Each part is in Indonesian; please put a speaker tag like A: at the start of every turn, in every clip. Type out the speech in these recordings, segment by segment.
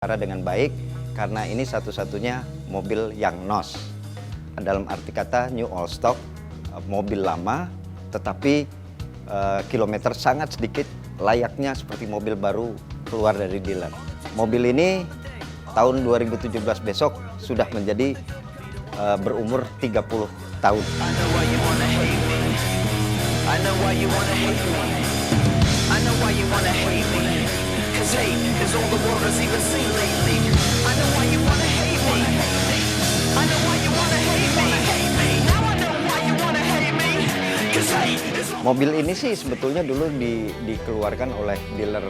A: Cara dengan baik karena ini satu-satunya mobil yang NOS. Dalam arti kata new old stock, mobil lama tetapi kilometer sangat sedikit, layaknya seperti mobil baru keluar dari dealer. Mobil ini tahun 2017 besok sudah menjadi berumur 30 tahun. Mobil ini sih sebetulnya dulu dikeluarkan oleh dealer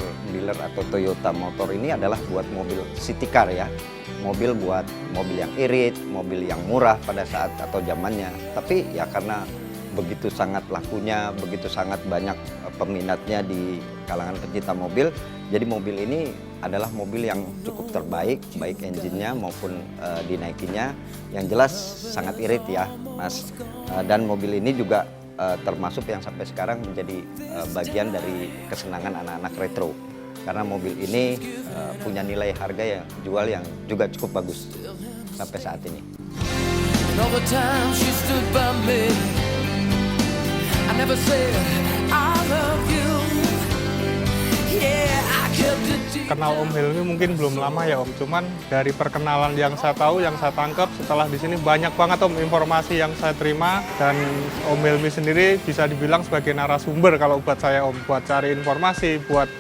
A: atau Toyota Motor ini adalah buat mobil city car ya. Mobil buat mobil yang irit, mobil yang murah pada saat atau zamannya. Tapi ya karena begitu sangat lakunya, begitu sangat banyak peminatnya di kalangan pecinta mobil, jadi mobil ini adalah mobil yang cukup terbaik, baik engine-nya maupun dinaikinya. Yang jelas sangat irit ya, Mas. Dan mobil ini juga termasuk yang sampai sekarang menjadi bagian dari kesenangan anak-anak retro. Karena mobil ini punya nilai harga yang jual yang juga cukup bagus sampai saat ini.
B: Kenal Om Helmi mungkin belum lama ya Om, cuman dari perkenalan yang saya tahu, yang saya tangkap setelah di sini banyak banget Om informasi yang saya terima, dan Om Helmi sendiri bisa dibilang sebagai narasumber kalau buat saya Om, buat cari informasi, buat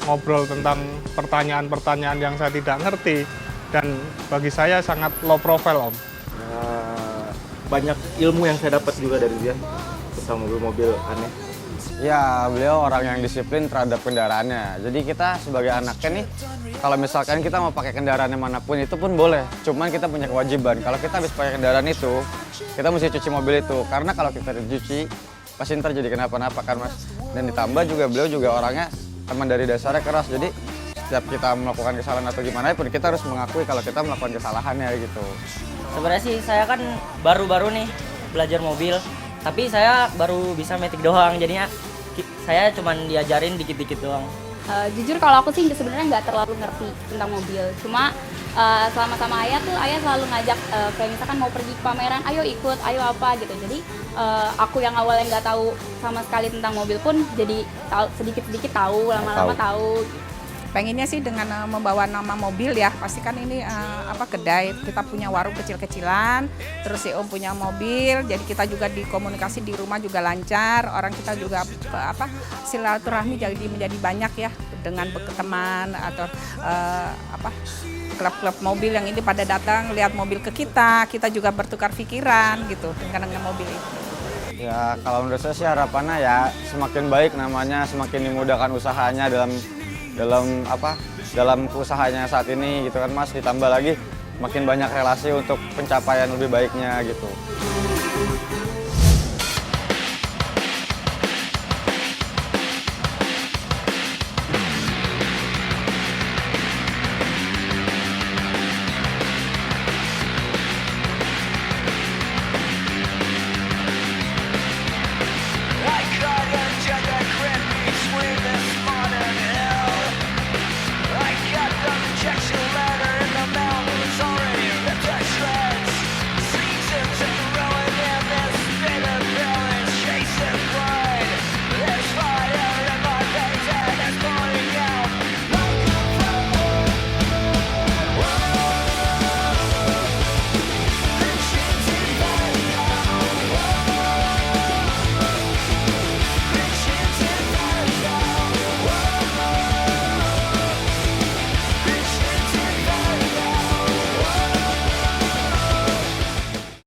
B: ngobrol tentang pertanyaan-pertanyaan yang saya tidak ngerti, dan bagi saya sangat low profile Om.
C: Banyak ilmu yang saya dapat juga dari dia tentang mobil-mobil aneh.
D: Ya, beliau orang yang disiplin terhadap kendaraannya. Jadi kita sebagai anaknya nih, kalau misalkan kita mau pakai kendaraan yang manapun itu pun boleh. Cuman kita punya kewajiban, kalau kita habis pakai kendaraan itu, kita mesti cuci mobil itu. Karena kalau kita dicuci, pasti ntar jadi kenapa-napa kan Mas. Dan ditambah juga beliau juga orangnya teman dari dasarnya keras. Jadi setiap kita melakukan kesalahan atau gimana pun, kita harus mengakui kalau kita melakukan kesalahannya gitu.
E: Sebenarnya sih saya kan baru-baru nih belajar mobil, tapi saya baru bisa metik doang, jadinya saya cuman diajarin dikit-dikit doang.
F: Jujur kalau aku sih sebenarnya nggak terlalu ngerti tentang mobil, cuma selama sama ayah tuh ayah selalu ngajak kayak misalkan mau pergi ke pameran, ayo ikut, ayo apa gitu. Jadi aku yang awalnya nggak tahu sama sekali tentang mobil pun jadi sedikit-sedikit tahu, lama-lama tahu.
G: Pengennya sih dengan membawa nama mobil ya, pasti kan ini kedai, kita punya warung kecil-kecilan, terus si Om punya mobil, jadi kita juga dikomunikasi di rumah juga lancar, orang kita juga silaturahmi jadi menjadi banyak ya, dengan berteman atau klub-klub mobil yang ini pada datang lihat mobil ke kita juga bertukar pikiran gitu dengan mobil itu.
D: Ya, kalau menurut saya sih harapannya ya semakin baik namanya, semakin dimudahkan usahanya dalam usahanya saat ini gitu kan Mas, ditambah lagi makin banyak relasi untuk pencapaian lebih baiknya gitu.
H: Injection